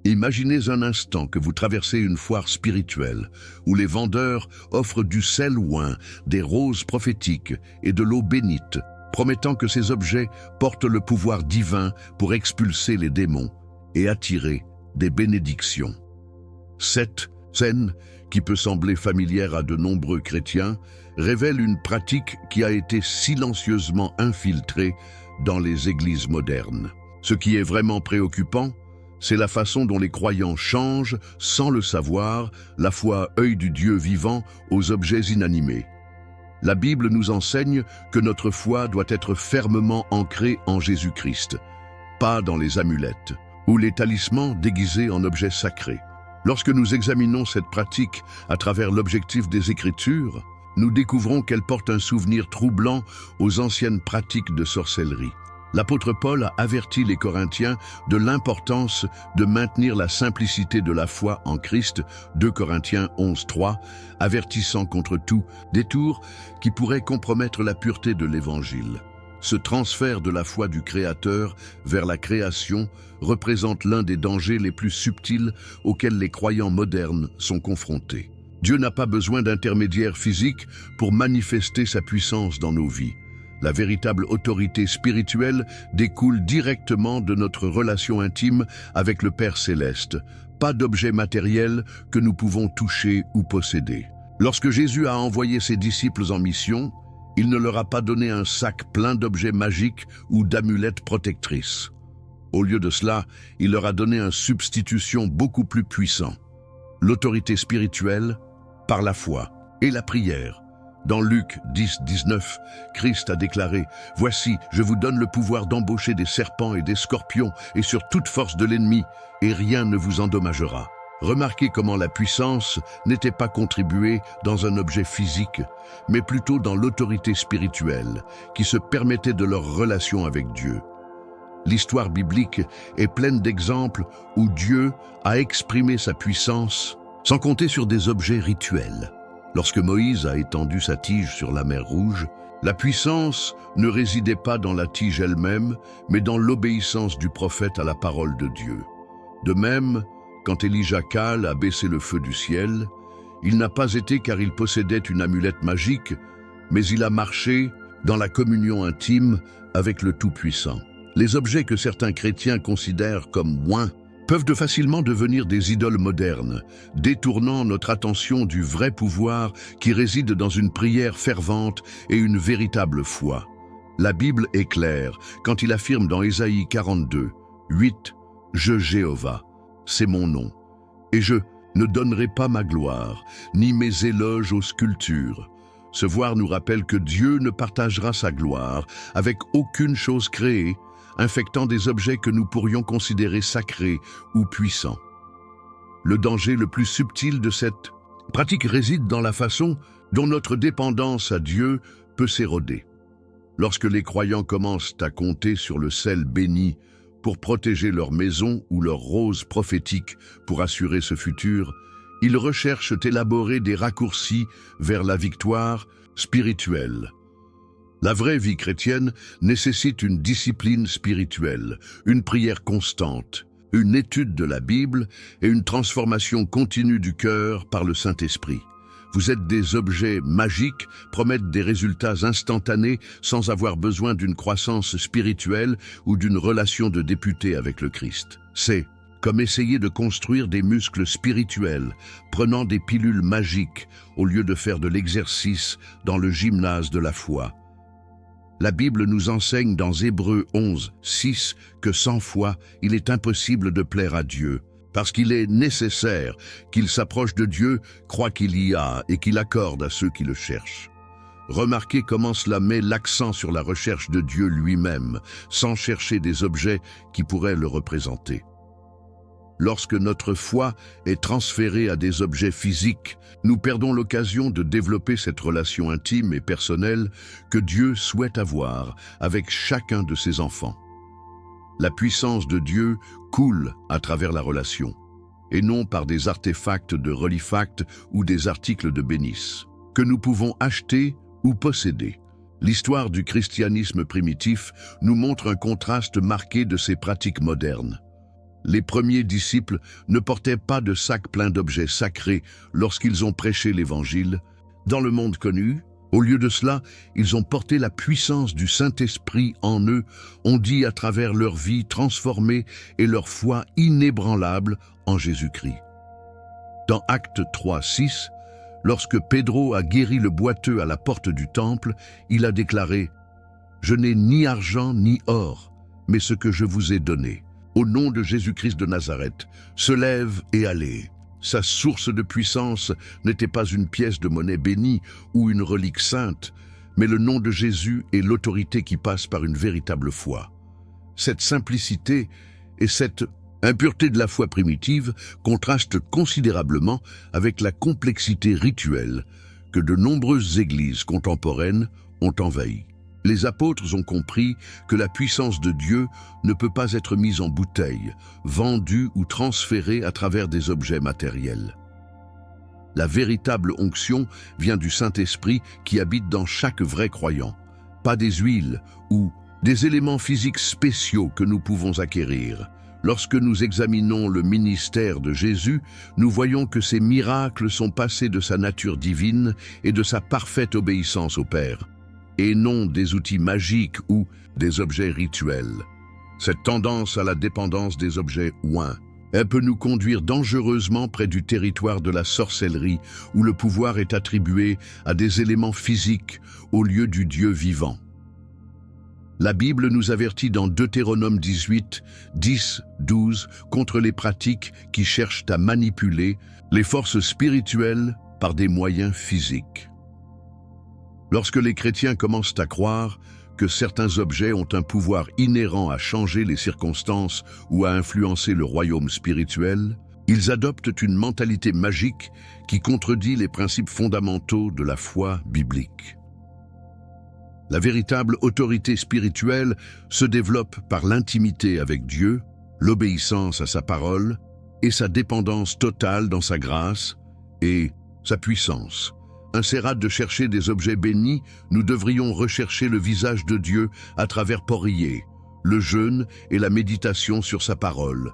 Imaginez un instant que vous traversez une foire spirituelle où les vendeurs offrent du sel oint, des roses prophétiques et de l'eau bénite, promettant que ces objets portent le pouvoir divin pour expulser les démons et attirer des bénédictions. Cette scène, qui peut sembler familière à de nombreux chrétiens, révèle une pratique qui a été silencieusement infiltrée dans les églises modernes. Ce qui est vraiment préoccupant, c'est la façon dont les croyants changent, sans le savoir, la foi œil du Dieu vivant aux objets inanimés. La Bible nous enseigne que notre foi doit être fermement ancrée en Jésus-Christ, pas dans les amulettes ou les talismans déguisés en objets sacrés. Lorsque nous examinons cette pratique à travers l'objectif des Écritures, nous découvrons qu'elle porte un souvenir troublant aux anciennes pratiques de sorcellerie. L'apôtre Paul a averti les Corinthiens de l'importance de maintenir la simplicité de la foi en Christ, 2 Corinthiens 11:3, avertissant contre tout détour qui pourrait compromettre la pureté de l'Évangile. Ce transfert de la foi du Créateur vers la création représente l'un des dangers les plus subtils auxquels les croyants modernes sont confrontés. Dieu n'a pas besoin d'intermédiaires physiques pour manifester sa puissance dans nos vies. La véritable autorité spirituelle découle directement de notre relation intime avec le Père Céleste, pas d'objet matériel que nous pouvons toucher ou posséder. Lorsque Jésus a envoyé ses disciples en mission, il ne leur a pas donné un sac plein d'objets magiques ou d'amulettes protectrices. Au lieu de cela, il leur a donné un substitution beaucoup plus puissant. L'autorité spirituelle par la foi et la prière. Dans Luc 10:19, Christ a déclaré « Voici, je vous donne le pouvoir d'embaucher des serpents et des scorpions et sur toute force de l'ennemi, et rien ne vous endommagera. » Remarquez comment la puissance n'était pas contribuée dans un objet physique, mais plutôt dans l'autorité spirituelle qui se permettait de leur relation avec Dieu. L'histoire biblique est pleine d'exemples où Dieu a exprimé sa puissance sans compter sur des objets rituels. Lorsque Moïse a étendu sa tige sur la mer Rouge, la puissance ne résidait pas dans la tige elle-même, mais dans l'obéissance du prophète à la parole de Dieu. De même, quand Elijah Kal a baissé le feu du ciel, il n'a pas été car il possédait une amulette magique, mais il a marché dans la communion intime avec le Tout-Puissant. Les objets que certains chrétiens considèrent comme oints peuvent facilement devenir des idoles modernes, détournant notre attention du vrai pouvoir qui réside dans une prière fervente et une véritable foi. La Bible est claire quand il affirme dans Ésaïe 42:8 « Je, Jéhovah, c'est mon nom, et je ne donnerai pas ma gloire, ni mes éloges aux sculptures. » Ce voir nous rappelle que Dieu ne partagera sa gloire avec aucune chose créée, infectant des objets que nous pourrions considérer sacrés ou puissants. Le danger le plus subtil de cette pratique réside dans la façon dont notre dépendance à Dieu peut s'éroder. Lorsque les croyants commencent à compter sur le sel béni pour protéger leur maison ou leur rose prophétique pour assurer ce futur, ils recherchent élaborer des raccourcis vers la victoire spirituelle. La vraie vie chrétienne nécessite une discipline spirituelle, une prière constante, une étude de la Bible et une transformation continue du cœur par le Saint-Esprit. Vous êtes des objets magiques, promettent des résultats instantanés sans avoir besoin d'une croissance spirituelle ou d'une relation de député avec le Christ. C'est comme essayer de construire des muscles spirituels, prenant des pilules magiques au lieu de faire de l'exercice dans le gymnase de la foi. La Bible nous enseigne dans Hébreux 11:6 que sans foi, il est impossible de plaire à Dieu, parce qu'il est nécessaire qu'il s'approche de Dieu, croit qu'il y a et qu'il accorde à ceux qui le cherchent. Remarquez comment cela met l'accent sur la recherche de Dieu lui-même, sans chercher des objets qui pourraient le représenter. Lorsque notre foi est transférée à des objets physiques, nous perdons l'occasion de développer cette relation intime et personnelle que Dieu souhaite avoir avec chacun de ses enfants. La puissance de Dieu coule à travers la relation, et non par des artefacts de relifact ou des articles de bénisse, que nous pouvons acheter ou posséder. L'histoire du christianisme primitif nous montre un contraste marqué de ces pratiques modernes. Les premiers disciples ne portaient pas de sacs pleins d'objets sacrés lorsqu'ils ont prêché l'Évangile. Dans le monde connu, au lieu de cela, ils ont porté la puissance du Saint-Esprit en eux, ont dit à travers leur vie transformée et leur foi inébranlable en Jésus-Christ. Dans Actes 3:6, lorsque Pedro a guéri le boiteux à la porte du temple, il a déclaré « Je n'ai ni argent ni or, mais ce que je vous ai donné. Au nom de Jésus-Christ de Nazareth, se lève et allez. » Sa source de puissance n'était pas une pièce de monnaie bénie ou une relique sainte, mais le nom de Jésus et l'autorité qui passe par une véritable foi. Cette simplicité et cette impureté de la foi primitive contrastent considérablement avec la complexité rituelle que de nombreuses églises contemporaines ont envahie. Les apôtres ont compris que la puissance de Dieu ne peut pas être mise en bouteille, vendue ou transférée à travers des objets matériels. La véritable onction vient du Saint-Esprit qui habite dans chaque vrai croyant, pas des huiles ou des éléments physiques spéciaux que nous pouvons acquérir. Lorsque nous examinons le ministère de Jésus, nous voyons que ces miracles sont passés de sa nature divine et de sa parfaite obéissance au Père, et non des outils magiques ou des objets rituels. Cette tendance à la dépendance des objets oints, elle peut nous conduire dangereusement près du territoire de la sorcellerie où le pouvoir est attribué à des éléments physiques au lieu du Dieu vivant. La Bible nous avertit dans Deutéronome 18, 10, 12 contre les pratiques qui cherchent à manipuler les forces spirituelles par des moyens physiques. Lorsque les chrétiens commencent à croire que certains objets ont un pouvoir inhérent à changer les circonstances ou à influencer le royaume spirituel, ils adoptent une mentalité magique qui contredit les principes fondamentaux de la foi biblique. La véritable autorité spirituelle se développe par l'intimité avec Dieu, l'obéissance à sa parole et sa dépendance totale dans sa grâce et sa puissance. Insérat de chercher des objets bénis, nous devrions rechercher le visage de Dieu à travers Porrier, le jeûne et la méditation sur sa parole.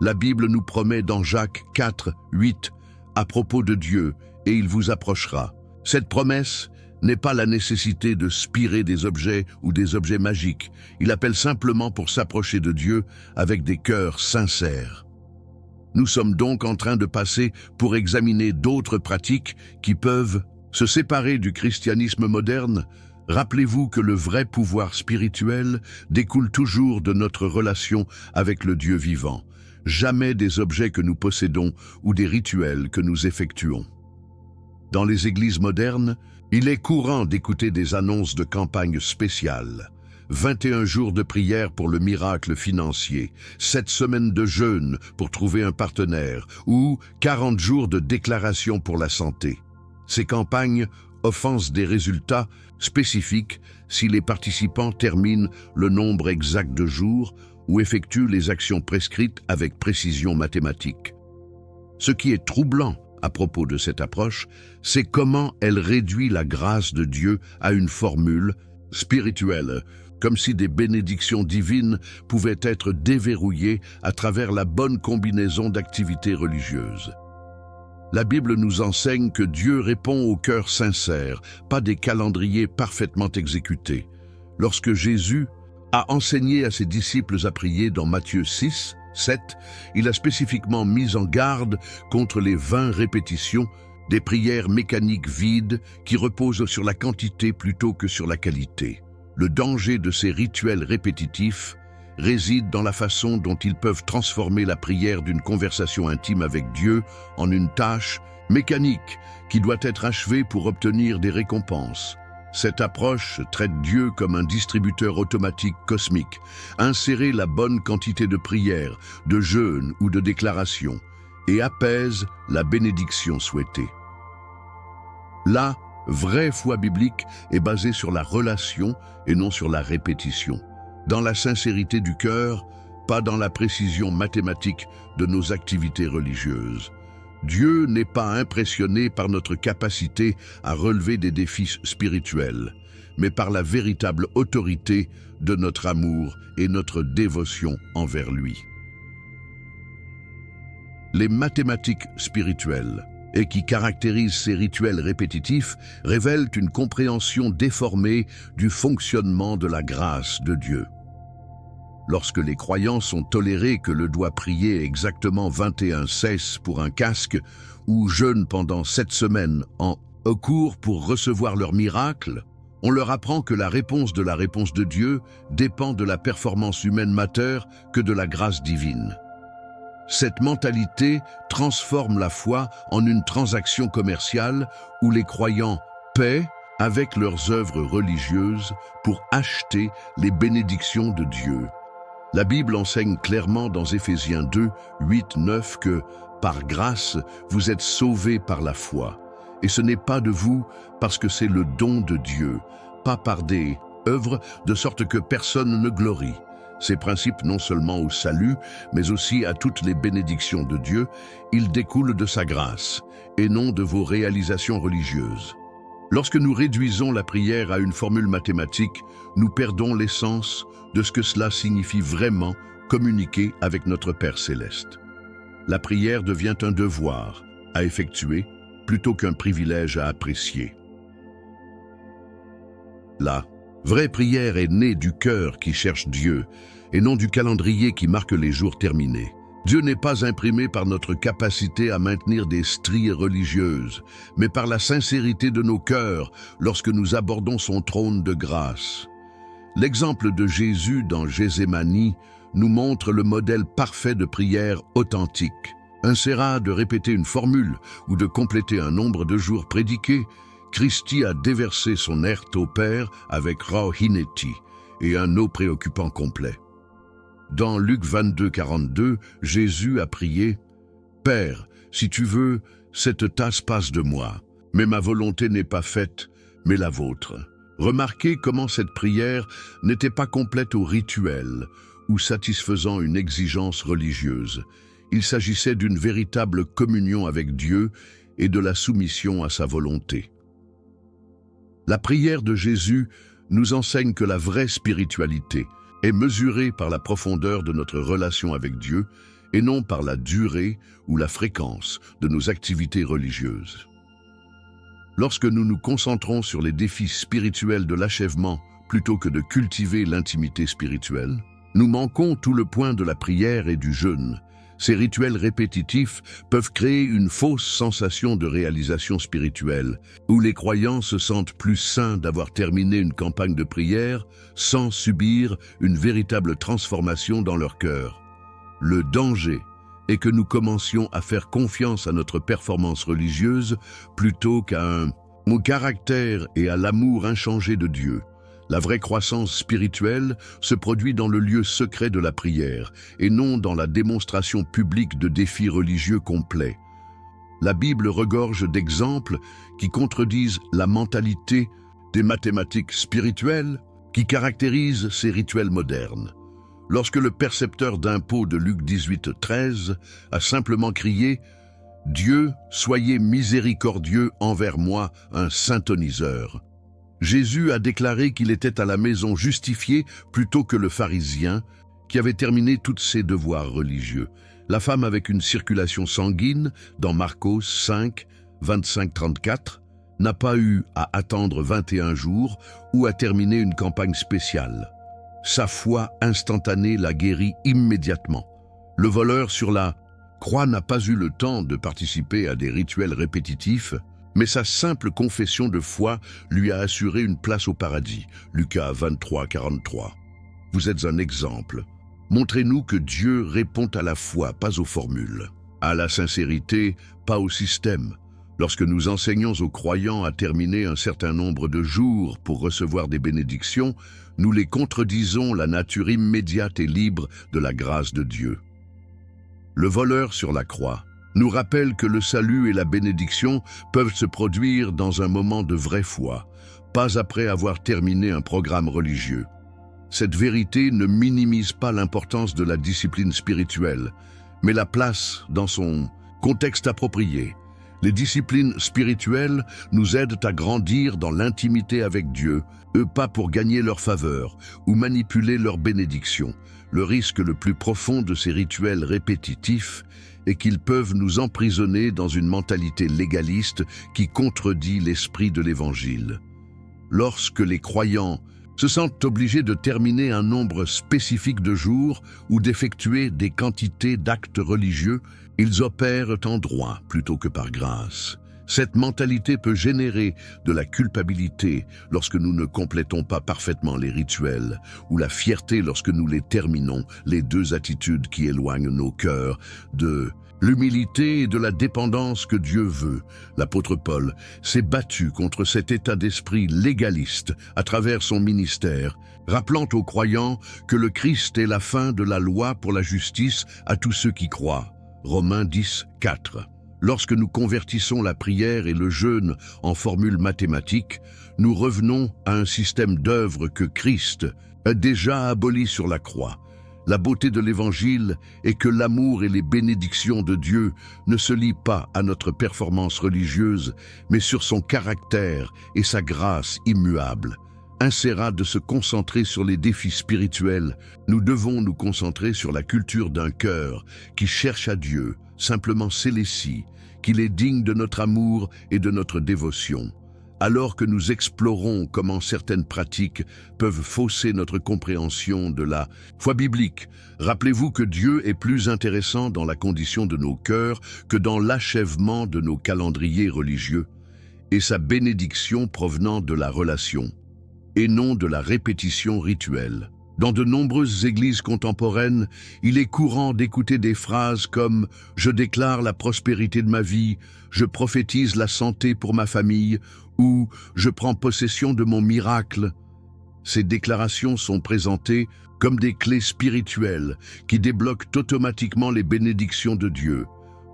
La Bible nous promet dans Jacques 4, 8, à propos de Dieu, et il vous approchera. Cette promesse n'est pas la nécessité de spirer des objets ou des objets magiques. Il appelle simplement pour s'approcher de Dieu avec des cœurs sincères. Nous sommes donc en train de passer pour examiner d'autres pratiques qui peuvent se séparer du christianisme moderne. Rappelez-vous que le vrai pouvoir spirituel découle toujours de notre relation avec le Dieu vivant, jamais des objets que nous possédons ou des rituels que nous effectuons. Dans les églises modernes, il est courant d'écouter des annonces de campagnes spéciales. 21 jours de prière pour le miracle financier, 7 semaines de jeûne pour trouver un partenaire ou 40 jours de déclaration pour la santé. Ces campagnes offensent des résultats spécifiques si les participants terminent le nombre exact de jours ou effectuent les actions prescrites avec précision mathématique. Ce qui est troublant à propos de cette approche, c'est comment elle réduit la grâce de Dieu à une formule spirituelle, comme si des bénédictions divines pouvaient être déverrouillées à travers la bonne combinaison d'activités religieuses. La Bible nous enseigne que Dieu répond aux cœurs sincères, pas des calendriers parfaitement exécutés. Lorsque Jésus a enseigné à ses disciples à prier dans Matthieu 6, 7, il a spécifiquement mis en garde contre les vaines répétitions des prières mécaniques vides qui reposent sur la quantité plutôt que sur la qualité. Le danger de ces rituels répétitifs réside dans la façon dont ils peuvent transformer la prière d'une conversation intime avec Dieu en une tâche mécanique qui doit être achevée pour obtenir des récompenses. Cette approche traite Dieu comme un distributeur automatique cosmique. Insérer la bonne quantité de prière, de jeûne ou de déclaration et apaise la bénédiction souhaitée. La vraie foi biblique est basée sur la relation et non sur la répétition. Dans la sincérité du cœur, pas dans la précision mathématique de nos activités religieuses. Dieu n'est pas impressionné par notre capacité à relever des défis spirituels, mais par la véritable autorité de notre amour et notre dévotion envers lui. Les mathématiques spirituelles, et qui caractérisent ces rituels répétitifs, révèlent une compréhension déformée du fonctionnement de la grâce de Dieu. Lorsque les croyants sont tolérés que le doit prier exactement 21 cès pour un casque ou jeûne pendant 7 semaines en cours pour recevoir leur miracle, on leur apprend que la réponse de Dieu dépend de la performance humaine mateur que de la grâce divine. Cette mentalité transforme la foi en une transaction commerciale où les croyants paient avec leurs œuvres religieuses pour acheter les bénédictions de Dieu. La Bible enseigne clairement dans Éphésiens 2, 8, 9 que, par grâce, vous êtes sauvés par la foi. Et ce n'est pas de vous, parce que c'est le don de Dieu, pas par des œuvres, de sorte que personne ne glorie. Ces principes non seulement au salut, mais aussi à toutes les bénédictions de Dieu, ils découlent de sa grâce, et non de vos réalisations religieuses. Lorsque nous réduisons la prière à une formule mathématique, nous perdons l'essence de ce que cela signifie vraiment communiquer avec notre Père céleste. La prière devient un devoir à effectuer plutôt qu'un privilège à apprécier. La vraie prière est née du cœur qui cherche Dieu et non du calendrier qui marque les jours terminés. Dieu n'est pas imprimé par notre capacité à maintenir des stries religieuses, mais par la sincérité de nos cœurs lorsque nous abordons son trône de grâce. L'exemple de Jésus dans Gethsémani nous montre le modèle parfait de prière authentique. Insérat de répéter une formule ou de compléter un nombre de jours prédiqués, Christi a déversé son herte au Père avec rao hineti et un eau préoccupant complet. Dans Luc 22, 42, Jésus a prié « Père, si tu veux, cette tasse passe de moi, mais ma volonté n'est pas faite, mais la vôtre. » Remarquez comment cette prière n'était pas complète au rituel ou satisfaisant une exigence religieuse. Il s'agissait d'une véritable communion avec Dieu et de la soumission à sa volonté. La prière de Jésus nous enseigne que la vraie spiritualité est mesurée par la profondeur de notre relation avec Dieu et non par la durée ou la fréquence de nos activités religieuses. Lorsque nous nous concentrons sur les défis spirituels de l'achèvement plutôt que de cultiver l'intimité spirituelle, nous manquons tout le point de la prière et du jeûne. Ces rituels répétitifs peuvent créer une fausse sensation de réalisation spirituelle, où les croyants se sentent plus sains d'avoir terminé une campagne de prière sans subir une véritable transformation dans leur cœur. Le danger est que nous commencions à faire confiance à notre performance religieuse plutôt qu'à un caractère et à l'amour inchangé de Dieu. La vraie croissance spirituelle se produit dans le lieu secret de la prière et non dans la démonstration publique de défis religieux complets. La Bible regorge d'exemples qui contredisent la mentalité des mathématiques spirituelles qui caractérisent ces rituels modernes. Lorsque le percepteur d'impôts de Luc 18, 13 a simplement crié « Dieu, soyez miséricordieux envers moi, un syntoniseur », Jésus a déclaré qu'il était à la maison justifié plutôt que le pharisien qui avait terminé tous ses devoirs religieux. La femme avec une circulation sanguine, dans Marcos 5, 25-34, n'a pas eu à attendre 21 jours ou à terminer une campagne spéciale. Sa foi instantanée l'a guéri immédiatement. Le voleur sur la croix n'a pas eu le temps de participer à des rituels répétitifs, mais sa simple confession de foi lui a assuré une place au paradis. Lucas 23, 43. Vous êtes un exemple. Montrez-nous que Dieu répond à la foi, pas aux formules. À la sincérité, pas au système. Lorsque nous enseignons aux croyants à terminer un certain nombre de jours pour recevoir des bénédictions, nous les contredisons la nature immédiate et libre de la grâce de Dieu. Le voleur sur la croix nous rappelle que le salut et la bénédiction peuvent se produire dans un moment de vraie foi, pas après avoir terminé un programme religieux. Cette vérité ne minimise pas l'importance de la discipline spirituelle, mais la place dans son contexte approprié. Les disciplines spirituelles nous aident à grandir dans l'intimité avec Dieu, pas pour gagner leur faveur ou manipuler leur bénédiction. Le risque le plus profond de ces rituels répétitifs est qu'ils peuvent nous emprisonner dans une mentalité légaliste qui contredit l'esprit de l'Évangile. Lorsque les croyants se sentent obligés de terminer un nombre spécifique de jours ou d'effectuer des quantités d'actes religieux, ils opèrent en droit plutôt que par grâce. Cette mentalité peut générer de la culpabilité lorsque nous ne complétons pas parfaitement les rituels, ou la fierté lorsque nous les terminons, les deux attitudes qui éloignent nos cœurs de l'humilité et de la dépendance que Dieu veut. L'apôtre Paul s'est battu contre cet état d'esprit légaliste à travers son ministère, rappelant aux croyants que le Christ est la fin de la loi pour la justice à tous ceux qui croient. Romains 10, 4. Lorsque nous convertissons la prière et le jeûne en formules mathématiques, nous revenons à un système d'œuvres que Christ a déjà aboli sur la croix. La beauté de l'Évangile est que l'amour et les bénédictions de Dieu ne se lient pas à notre performance religieuse, mais sur son caractère et sa grâce immuable. Insérat de se concentrer sur les défis spirituels, nous devons nous concentrer sur la culture d'un cœur qui cherche à Dieu, simplement célestie, qu'il est digne de notre amour et de notre dévotion. Alors que nous explorons comment certaines pratiques peuvent fausser notre compréhension de la foi biblique, rappelez-vous que Dieu est plus intéressant dans la condition de nos cœurs que dans l'achèvement de nos calendriers religieux, et sa bénédiction provenant de la relation, et non de la répétition rituelle. Dans de nombreuses églises contemporaines, il est courant d'écouter des phrases comme « Je déclare la prospérité de ma vie »,« Je prophétise la santé pour ma famille » ou « Je prends possession de mon miracle ». Ces déclarations sont présentées comme des clés spirituelles qui débloquent automatiquement les bénédictions de Dieu,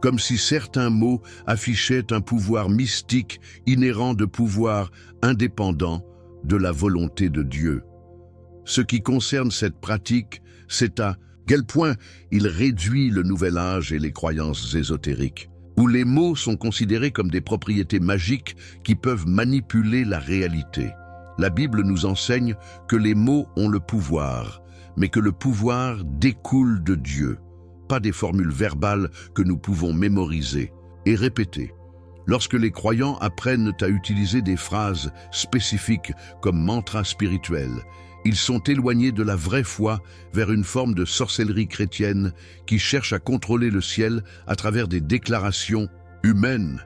comme si certains mots affichaient un pouvoir mystique inhérent de pouvoir indépendant de la volonté de Dieu. Ce qui concerne cette pratique, c'est à quel point il réduit le nouvel âge et les croyances ésotériques, où les mots sont considérés comme des propriétés magiques qui peuvent manipuler la réalité. La Bible nous enseigne que les mots ont le pouvoir, mais que le pouvoir découle de Dieu, pas des formules verbales que nous pouvons mémoriser et répéter. Lorsque les croyants apprennent à utiliser des phrases spécifiques comme mantras spirituels, ils sont éloignés de la vraie foi vers une forme de sorcellerie chrétienne qui cherche à contrôler le ciel à travers des déclarations humaines.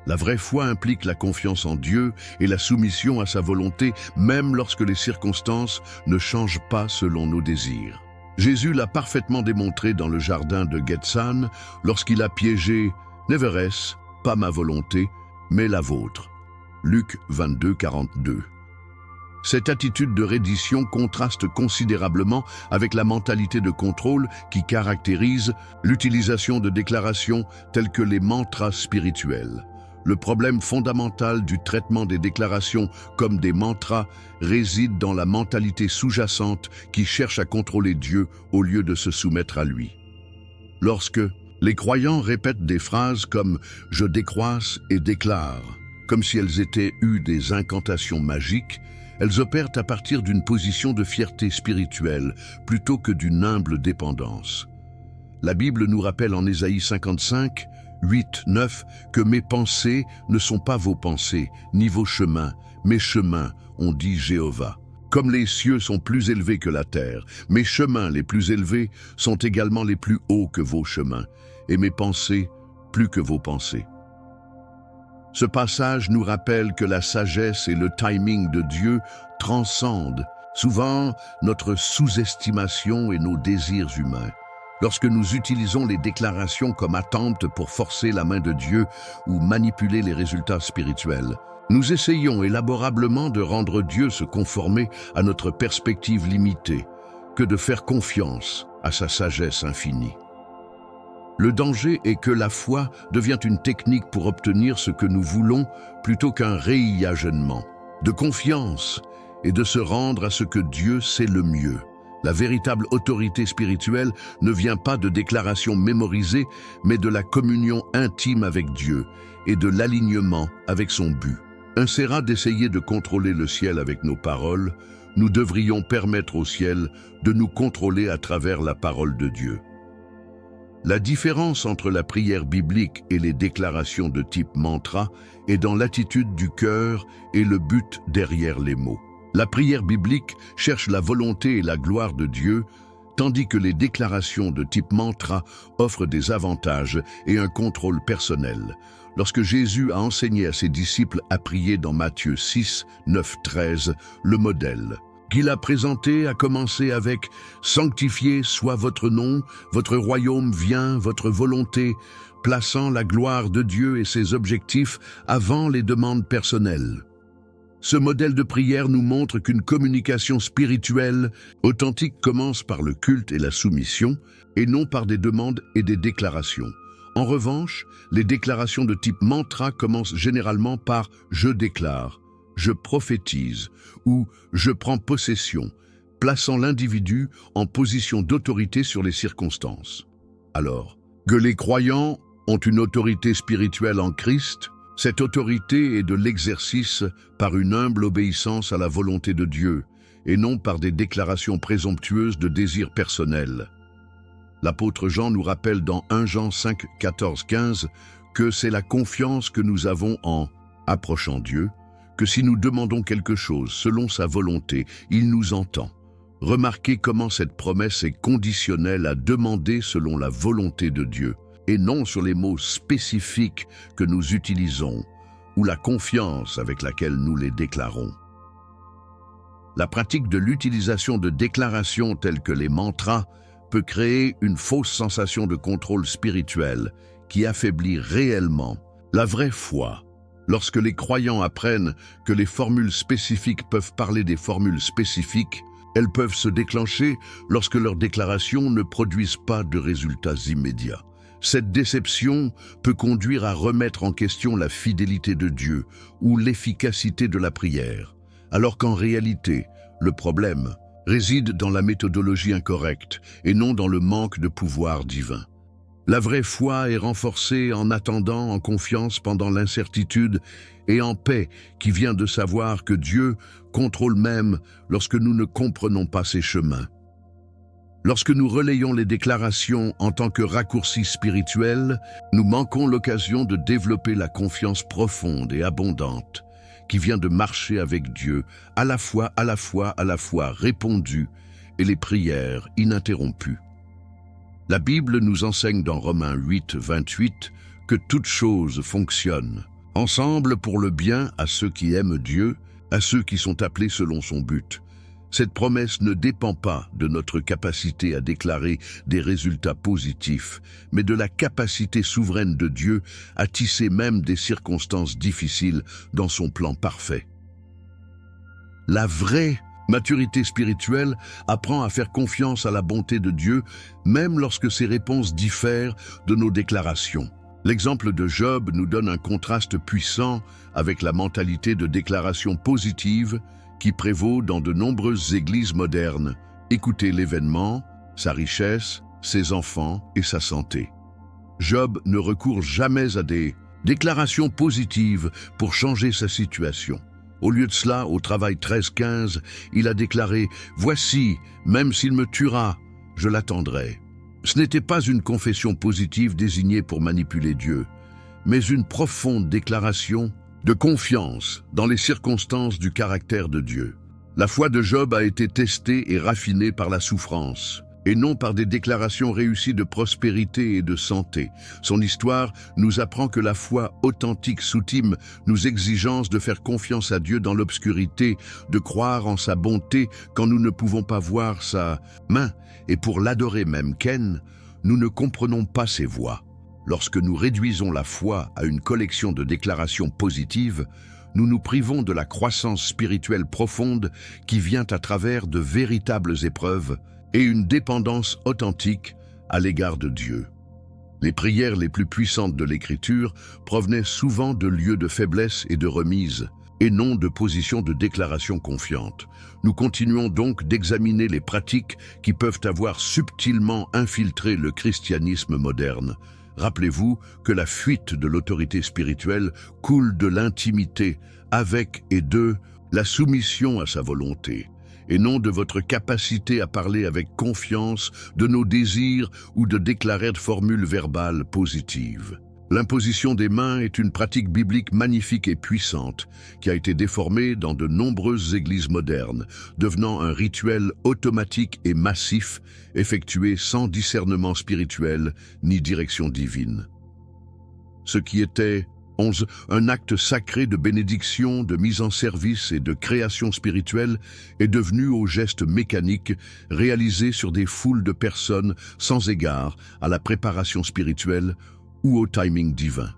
La vraie foi implique la confiance en Dieu et la soumission à sa volonté, même lorsque les circonstances ne changent pas selon nos désirs. Jésus l'a parfaitement démontré dans le jardin de Gethsane lorsqu'il a piégé « Néveresse, pas ma volonté, mais la vôtre ». Luc 22, 42. Cette attitude de reddition contraste considérablement avec la mentalité de contrôle qui caractérise l'utilisation de déclarations telles que les mantras spirituels. Le problème fondamental du traitement des déclarations comme des mantras réside dans la mentalité sous-jacente qui cherche à contrôler Dieu au lieu de se soumettre à lui. Lorsque les croyants répètent des phrases comme « je décroisse et déclare », comme si elles étaient des incantations magiques, elles opèrent à partir d'une position de fierté spirituelle plutôt que d'une humble dépendance. La Bible nous rappelle en Ésaïe 55, 8, 9 que mes pensées ne sont pas vos pensées, ni vos chemins. Mes chemins, ont dit Jéhovah. Comme les cieux sont plus élevés que la terre, mes chemins les plus élevés sont également les plus hauts que vos chemins, et mes pensées plus que vos pensées. Ce passage nous rappelle que la sagesse et le timing de Dieu transcendent souvent notre sous-estimation et nos désirs humains. Lorsque nous utilisons les déclarations comme attente pour forcer la main de Dieu ou manipuler les résultats spirituels, nous essayons élaborablement de rendre Dieu se conformer à notre perspective limitée, que de faire confiance à sa sagesse infinie. Le danger est que la foi devient une technique pour obtenir ce que nous voulons plutôt qu'un réimaginement de confiance et de se rendre à ce que Dieu sait le mieux. La véritable autorité spirituelle ne vient pas de déclarations mémorisées, mais de la communion intime avec Dieu et de l'alignement avec son but. Insérat d'essayer de contrôler le ciel avec nos paroles nous devrions permettre au ciel de nous contrôler à travers la parole de Dieu. La différence entre la prière biblique et les déclarations de type mantra est dans l'attitude du cœur et le but derrière les mots. La prière biblique cherche la volonté et la gloire de Dieu, tandis que les déclarations de type mantra offrent des avantages et un contrôle personnel. Lorsque Jésus a enseigné à ses disciples à prier dans Matthieu 6, 9, 13, le modèle qu'il a présenté a commencé avec « Sanctifié soit votre nom, votre royaume vient, votre volonté », plaçant la gloire de Dieu et ses objectifs avant les demandes personnelles. Ce modèle de prière nous montre qu'une communication spirituelle authentique commence par le culte et la soumission, et non par des demandes et des déclarations. En revanche, les déclarations de type mantra commencent généralement par « je déclare », « je prophétise » ou « je prends possession », plaçant l'individu en position d'autorité sur les circonstances. Alors, que les croyants ont une autorité spirituelle en Christ, cette autorité est de l'exercice par une humble obéissance à la volonté de Dieu, et non par des déclarations présomptueuses de désirs personnels. L'apôtre Jean nous rappelle dans 1 Jean 5, 14, 15 que c'est la confiance que nous avons en approchant Dieu, que si nous demandons quelque chose selon sa volonté, il nous entend. Remarquez comment cette promesse est conditionnelle à demander selon la volonté de Dieu, et non sur les mots spécifiques que nous utilisons, ou la confiance avec laquelle nous les déclarons. La pratique de l'utilisation de déclarations telles que les mantras peut créer une fausse sensation de contrôle spirituel qui affaiblit réellement la vraie foi. Lorsque les croyants apprennent que les formules spécifiques peuvent parler des formules spécifiques, elles peuvent se déclencher lorsque leurs déclarations ne produisent pas de résultats immédiats. Cette déception peut conduire à remettre en question la fidélité de Dieu ou l'efficacité de la prière, alors qu'en réalité, le problème réside dans la méthodologie incorrecte et non dans le manque de pouvoir divin. La vraie foi est renforcée en attendant, en confiance pendant l'incertitude et en paix qui vient de savoir que Dieu contrôle même lorsque nous ne comprenons pas ses chemins. Lorsque nous relayons les déclarations en tant que raccourcis spirituels, nous manquons l'occasion de développer la confiance profonde et abondante qui vient de marcher avec Dieu, à la fois répondue et les prières ininterrompues. La Bible nous enseigne dans Romains 8, 28 que toute chose fonctionne ensemble pour le bien à ceux qui aiment Dieu, à ceux qui sont appelés selon son but. Cette promesse ne dépend pas de notre capacité à déclarer des résultats positifs, mais de la capacité souveraine de Dieu à tisser même des circonstances difficiles dans son plan parfait. La vraie maturité spirituelle apprend à faire confiance à la bonté de Dieu, même lorsque ses réponses diffèrent de nos déclarations. L'exemple de Job nous donne un contraste puissant avec la mentalité de déclaration positive qui prévaut dans de nombreuses églises modernes. Écoutez l'événement, sa richesse, ses enfants et sa santé. Job ne recourt jamais à des déclarations positives pour changer sa situation. Au lieu de cela, au travail 13-15, il a déclaré « Voici, même s'il me tuera, je l'attendrai ». Ce n'était pas une confession positive désignée pour manipuler Dieu, mais une profonde déclaration de confiance dans les circonstances du caractère de Dieu. La foi de Job a été testée et raffinée par la souffrance, et non par des déclarations réussies de prospérité et de santé. Son histoire nous apprend que la foi authentique soutime nos exigences de faire confiance à Dieu dans l'obscurité, de croire en sa bonté quand nous ne pouvons pas voir sa main, et pour l'adorer même Ken, nous ne comprenons pas ses voies. Lorsque nous réduisons la foi à une collection de déclarations positives, nous nous privons de la croissance spirituelle profonde qui vient à travers de véritables épreuves et une dépendance authentique à l'égard de Dieu. Les prières les plus puissantes de l'Écriture provenaient souvent de lieux de faiblesse et de remise, et non de positions de déclaration confiante. Nous continuons donc d'examiner les pratiques qui peuvent avoir subtilement infiltré le christianisme moderne. Rappelez-vous que la fuite de l'autorité spirituelle coule de l'intimité avec et de la soumission à sa volonté. et non de votre capacité à parler avec confiance de nos désirs ou de déclarer de formules verbales positives. L'imposition des mains est une pratique biblique magnifique et puissante qui a été déformée dans de nombreuses églises modernes, devenant un rituel automatique et massif, effectué sans discernement spirituel ni direction divine. Ce qui était un acte sacré de bénédiction, de mise en service et de création spirituelle est devenu au geste mécanique réalisé sur des foules de personnes sans égard à la préparation spirituelle ou au timing divin.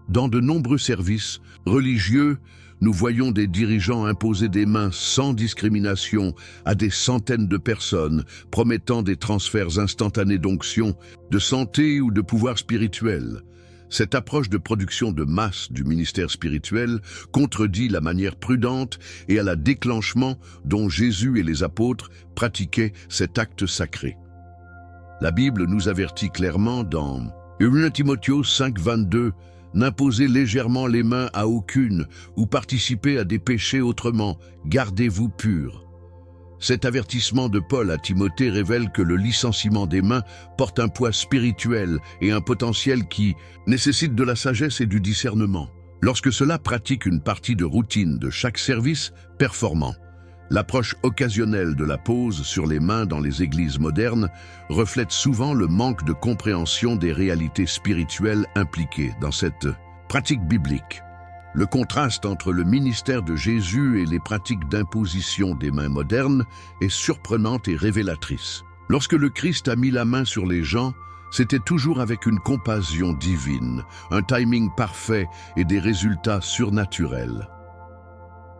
Dans de nombreux services religieux, nous voyons des dirigeants imposer des mains sans discrimination à des centaines de personnes, promettant des transferts instantanés d'onction, de santé ou de pouvoir spirituel. Cette approche de production de masse du ministère spirituel contredit la manière prudente et à la déclenchement dont Jésus et les apôtres pratiquaient cet acte sacré. La Bible nous avertit clairement dans 1 Timothée 5,22 « N'imposez légèrement les mains à aucune ou participez à des péchés autrement, gardez-vous purs. » Cet avertissement de Paul à Timothée révèle que le licenciement des mains porte un poids spirituel et un potentiel qui nécessite de la sagesse et du discernement. Lorsque cela pratique une partie de routine de chaque service performant, l'approche occasionnelle de la pose sur les mains dans les églises modernes reflète souvent le manque de compréhension des réalités spirituelles impliquées dans cette pratique biblique. Le contraste entre le ministère de Jésus et les pratiques d'imposition des mains modernes est surprenante et révélatrice. Lorsque le Christ a mis la main sur les gens, c'était toujours avec une compassion divine, un timing parfait et des résultats surnaturels.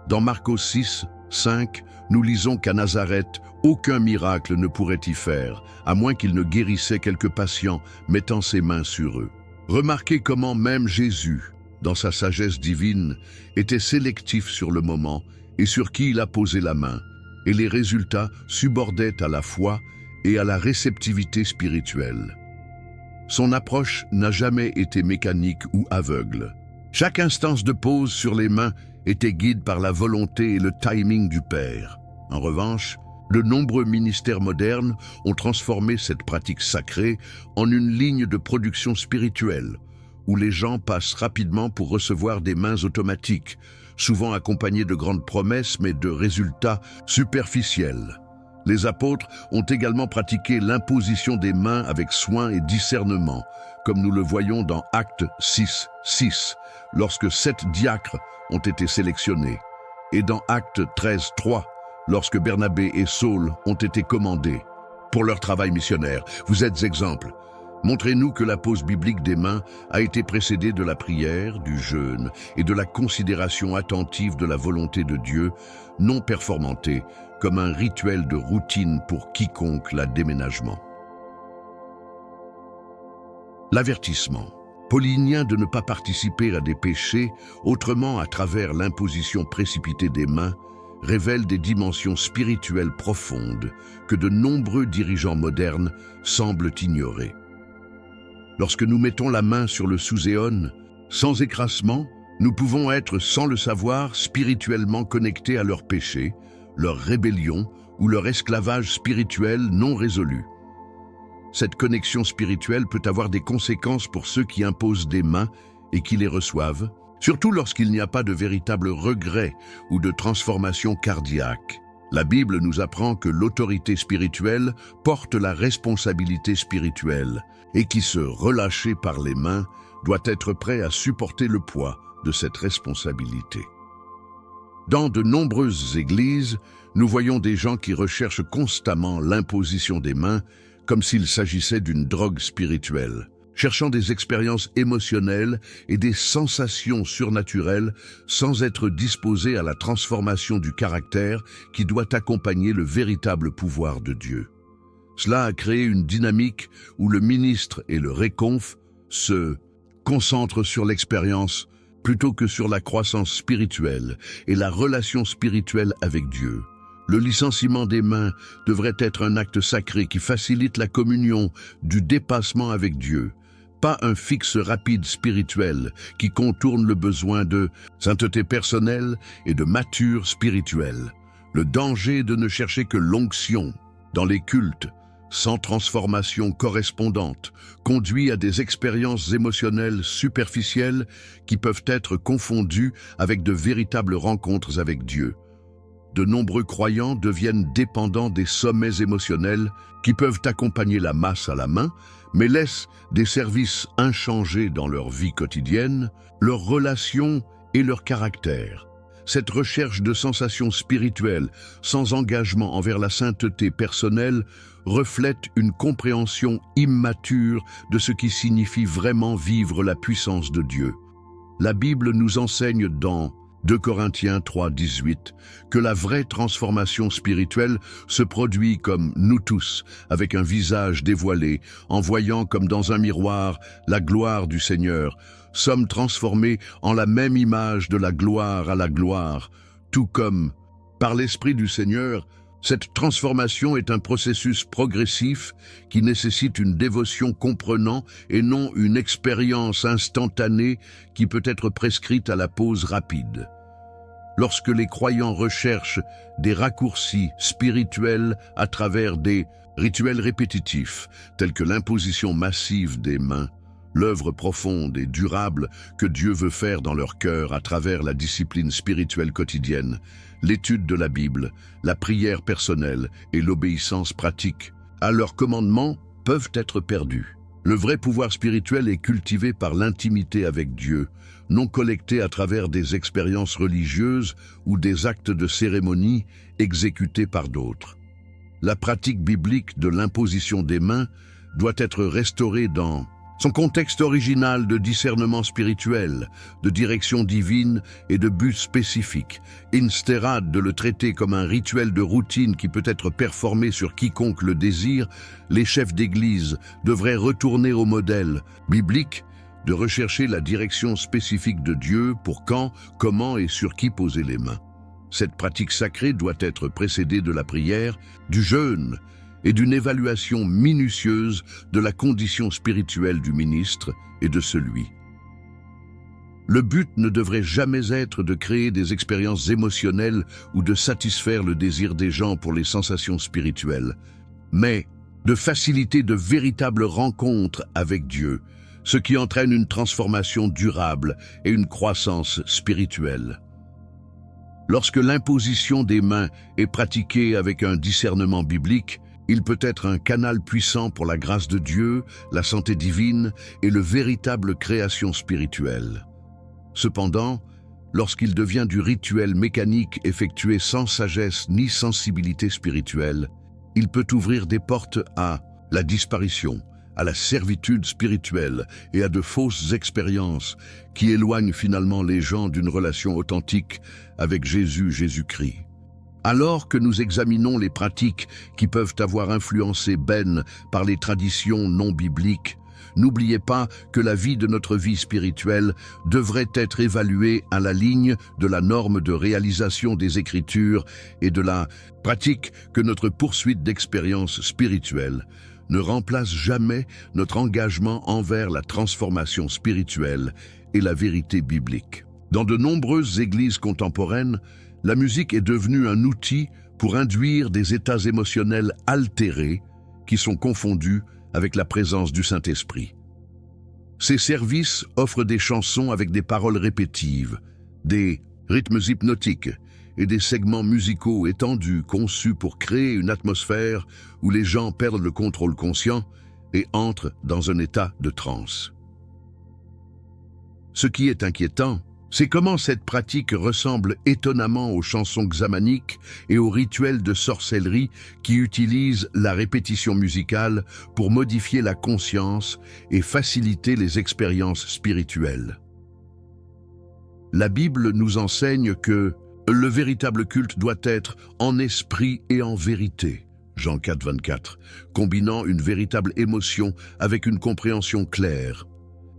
Dans Marc 6, 5, nous lisons qu'à Nazareth, aucun miracle ne pourrait y faire, à moins qu'il ne guérissait quelques patients, mettant ses mains sur eux. Remarquez comment même Jésus, dans sa sagesse divine, était sélectif sur le moment et sur qui il a posé la main, et les résultats subordaient à la foi et à la réceptivité spirituelle. Son approche n'a jamais été mécanique ou aveugle. Chaque instance de pose sur les mains était guidée par la volonté et le timing du Père. En revanche, de nombreux ministères modernes ont transformé cette pratique sacrée en une ligne de production spirituelle, où les gens passent rapidement pour recevoir des mains automatiques, souvent accompagnées de grandes promesses mais de résultats superficiels. Les apôtres ont également pratiqué l'imposition des mains avec soin et discernement, comme nous le voyons dans Actes 6, 6, lorsque 7 diacres ont été sélectionnés, et dans Actes 13, 3, lorsque Barnabé et Saul ont été commandés. Pour leur travail missionnaire, vous êtes exemples. Montrez-nous que la pose biblique des mains a été précédée de la prière, du jeûne et de la considération attentive de la volonté de Dieu, non performantée comme un rituel de routine pour quiconque l'a déménagement. L'avertissement paulinien de ne pas participer à des péchés autrement à travers l'imposition précipitée des mains révèle des dimensions spirituelles profondes que de nombreux dirigeants modernes semblent ignorer. Lorsque nous mettons la main sur le sous-éon, sans écrasement, nous pouvons être, sans le savoir, spirituellement connectés à leurs péchés, leur rébellion ou leur esclavage spirituel non résolu. Cette connexion spirituelle peut avoir des conséquences pour ceux qui imposent des mains et qui les reçoivent, surtout lorsqu'il n'y a pas de véritable regret ou de transformation cardiaque. La Bible nous apprend que l'autorité spirituelle porte la responsabilité spirituelle et qui se relâché par les mains doit être prêt à supporter le poids de cette responsabilité. Dans de nombreuses églises, nous voyons des gens qui recherchent constamment l'imposition des mains comme s'il s'agissait d'une drogue spirituelle, cherchant des expériences émotionnelles et des sensations surnaturelles sans être disposés à la transformation du caractère qui doit accompagner le véritable pouvoir de Dieu. Cela a créé une dynamique où le ministre et le réconf se concentrent sur l'expérience plutôt que sur la croissance spirituelle et la relation spirituelle avec Dieu. Le licenciement des mains devrait être un acte sacré qui facilite la communion du dépassement avec Dieu, pas un fixe rapide spirituel qui contourne le besoin de sainteté personnelle et de mature spirituelle. Le danger de ne chercher que l'onction dans les cultes, sans transformation correspondante, conduit à des expériences émotionnelles superficielles qui peuvent être confondues avec de véritables rencontres avec Dieu. De nombreux croyants deviennent dépendants des sommets émotionnels qui peuvent accompagner la masse à la main, mais laissent des services inchangés dans leur vie quotidienne, leurs relations et leur caractère. Cette recherche de sensations spirituelles, sans engagement envers la sainteté personnelle, reflète une compréhension immature de ce qui signifie vraiment vivre la puissance de Dieu. La Bible nous enseigne dans 2 Corinthiens 3:18 que la vraie transformation spirituelle se produit comme nous tous, avec un visage dévoilé, en voyant comme dans un miroir la gloire du Seigneur, sommes transformés en la même image de la gloire à la gloire, tout comme, par l'Esprit du Seigneur, cette transformation est un processus progressif qui nécessite une dévotion comprenant et non une expérience instantanée qui peut être prescrite à la pause rapide. Lorsque les croyants recherchent des raccourcis spirituels à travers des rituels répétitifs, tels que l'imposition massive des mains, l'œuvre profonde et durable que Dieu veut faire dans leur cœur à travers la discipline spirituelle quotidienne, l'étude de la Bible, la prière personnelle et l'obéissance pratique à leurs commandements peuvent être perdus. Le vrai pouvoir spirituel est cultivé par l'intimité avec Dieu, non collecté à travers des expériences religieuses ou des actes de cérémonie exécutés par d'autres. La pratique biblique de l'imposition des mains doit être restaurée dans son contexte original de discernement spirituel, de direction divine et de but spécifique, instead de le traiter comme un rituel de routine qui peut être performé sur quiconque le désire, les chefs d'Église devraient retourner au modèle biblique de rechercher la direction spécifique de Dieu pour quand, comment et sur qui poser les mains. Cette pratique sacrée doit être précédée de la prière, du jeûne et d'une évaluation minutieuse de la condition spirituelle du ministre et de celui. Le but ne devrait jamais être de créer des expériences émotionnelles ou de satisfaire le désir des gens pour les sensations spirituelles, mais de faciliter de véritables rencontres avec Dieu, ce qui entraîne une transformation durable et une croissance spirituelle. Lorsque l'imposition des mains est pratiquée avec un discernement biblique, il peut être un canal puissant pour la grâce de Dieu, la santé divine et le véritable création spirituelle. Cependant, lorsqu'il devient du rituel mécanique effectué sans sagesse ni sensibilité spirituelle, il peut ouvrir des portes à la disparition, à la servitude spirituelle et à de fausses expériences qui éloignent finalement les gens d'une relation authentique avec Jésus-Christ. Alors que nous examinons les pratiques qui peuvent avoir influencé Ben par les traditions non bibliques, n'oubliez pas que la vie de notre vie spirituelle devrait être évaluée à la ligne de la norme de réalisation des Écritures et de la pratique que notre poursuite d'expérience spirituelle ne remplace jamais notre engagement envers la transformation spirituelle et la vérité biblique. Dans de nombreuses églises contemporaines, la musique est devenue un outil pour induire des états émotionnels altérés qui sont confondus avec la présence du Saint-Esprit. Ces services offrent des chansons avec des paroles répétives, des rythmes hypnotiques et des segments musicaux étendus conçus pour créer une atmosphère où les gens perdent le contrôle conscient et entrent dans un état de transe. Ce qui est inquiétant, c'est comment cette pratique ressemble étonnamment aux chansons xamaniques et aux rituels de sorcellerie qui utilisent la répétition musicale pour modifier la conscience et faciliter les expériences spirituelles. La Bible nous enseigne que le véritable culte doit être en esprit et en vérité, Jean 4:24, combinant une véritable émotion avec une compréhension claire,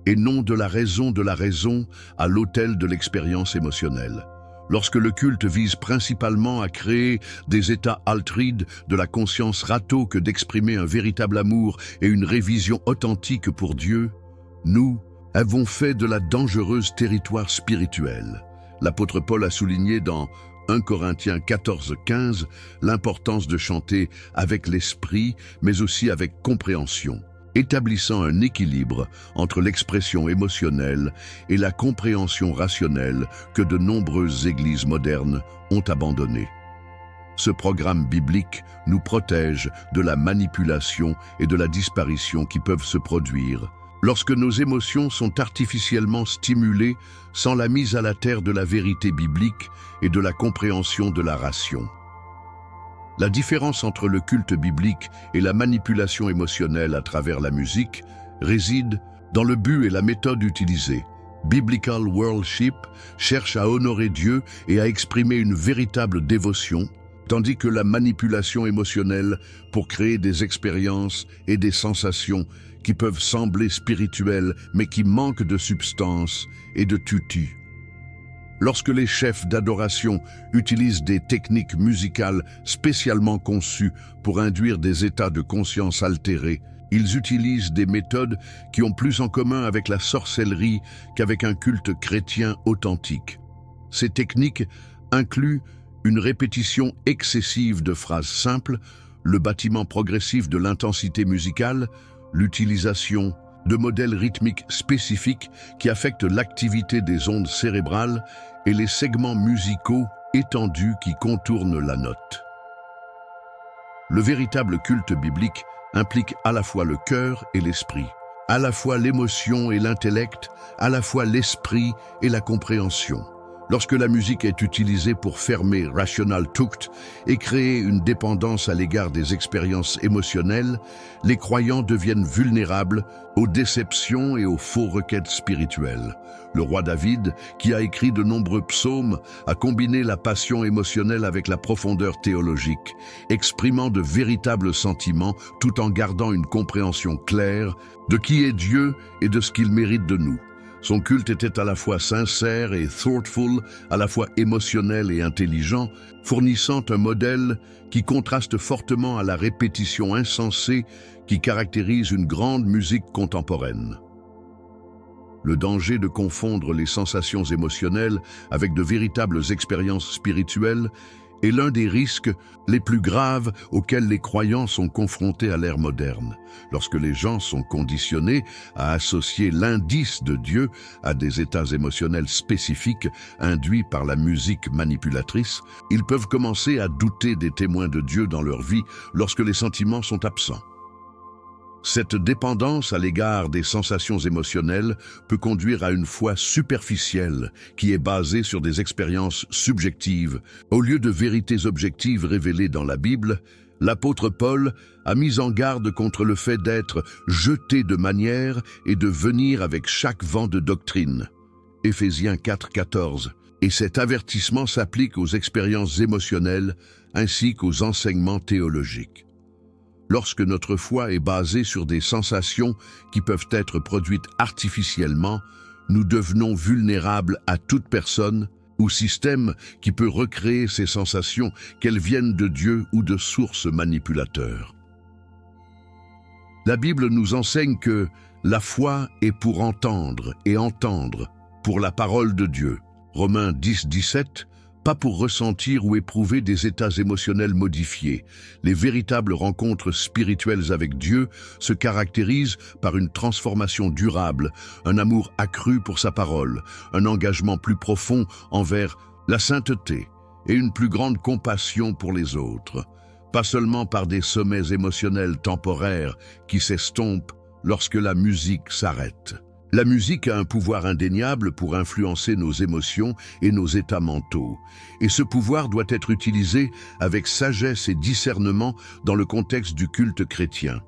et non de la raison à l'autel de l'expérience émotionnelle. Lorsque le culte vise principalement à créer des états altrides de la conscience ratto que d'exprimer un véritable amour et une révision authentique pour Dieu, nous avons fait de la dangereuse territoire spirituelle. L'apôtre Paul a souligné dans 1 Corinthiens 14:15, l'importance de chanter avec l'esprit, mais aussi avec compréhension, établissant un équilibre entre l'expression émotionnelle et la compréhension rationnelle que de nombreuses églises modernes ont abandonné. Ce programme biblique nous protège de la manipulation et de la disparition qui peuvent se produire lorsque nos émotions sont artificiellement stimulées sans la mise à la terre de la vérité biblique et de la compréhension de la ration. La différence entre le culte biblique et la manipulation émotionnelle à travers la musique réside dans le but et la méthode utilisée. Biblical worship cherche à honorer Dieu et à exprimer une véritable dévotion, tandis que la manipulation émotionnelle pour créer des expériences et des sensations qui peuvent sembler spirituelles mais qui manquent de substance et de tutu. Lorsque les chefs d'adoration utilisent des techniques musicales spécialement conçues pour induire des états de conscience altérés, ils utilisent des méthodes qui ont plus en commun avec la sorcellerie qu'avec un culte chrétien authentique. Ces techniques incluent une répétition excessive de phrases simples, le bâtiment progressif de l'intensité musicale, l'utilisation de modèles rythmiques spécifiques qui affectent l'activité des ondes cérébrales et les segments musicaux étendus qui contournent la note. Le véritable culte biblique implique à la fois le cœur et l'esprit, à la fois l'émotion et l'intellect, à la fois l'esprit et la compréhension. Lorsque la musique est utilisée pour fermer Rational Tucht et créer une dépendance à l'égard des expériences émotionnelles, les croyants deviennent vulnérables aux déceptions et aux faux requêtes spirituelles. Le roi David, qui a écrit de nombreux psaumes, a combiné la passion émotionnelle avec la profondeur théologique, exprimant de véritables sentiments tout en gardant une compréhension claire de qui est Dieu et de ce qu'il mérite de nous. Son culte était à la fois sincère et thoughtful, à la fois émotionnel et intelligent, fournissant un modèle qui contraste fortement à la répétition insensée qui caractérise une grande musique contemporaine. Le danger de confondre les sensations émotionnelles avec de véritables expériences spirituelles est l'un des risques les plus graves auxquels les croyants sont confrontés à l'ère moderne. Lorsque les gens sont conditionnés à associer l'indice de Dieu à des états émotionnels spécifiques induits par la musique manipulatrice, ils peuvent commencer à douter des témoins de Dieu dans leur vie lorsque les sentiments sont absents. Cette dépendance à l'égard des sensations émotionnelles peut conduire à une foi superficielle qui est basée sur des expériences subjectives. Au lieu de vérités objectives révélées dans la Bible, l'apôtre Paul a mis en garde contre le fait d'être jeté de manière et de venir avec chaque vent de doctrine. Éphésiens 4:14. Et cet avertissement s'applique aux expériences émotionnelles ainsi qu'aux enseignements théologiques. Lorsque notre foi est basée sur des sensations qui peuvent être produites artificiellement, nous devenons vulnérables à toute personne ou système qui peut recréer ces sensations, qu'elles viennent de Dieu ou de sources manipulateurs. La Bible nous enseigne que la foi est pour entendre et entendre pour la parole de Dieu. Romains 10:17. Pas pour ressentir ou éprouver des états émotionnels modifiés. Les véritables rencontres spirituelles avec Dieu se caractérisent par une transformation durable, un amour accru pour sa parole, un engagement plus profond envers la sainteté et une plus grande compassion pour les autres, pas seulement par des sommets émotionnels temporaires qui s'estompent lorsque la musique s'arrête. La musique a un pouvoir indéniable pour influencer nos émotions et nos états mentaux, et ce pouvoir doit être utilisé avec sagesse et discernement dans le contexte du culte chrétien.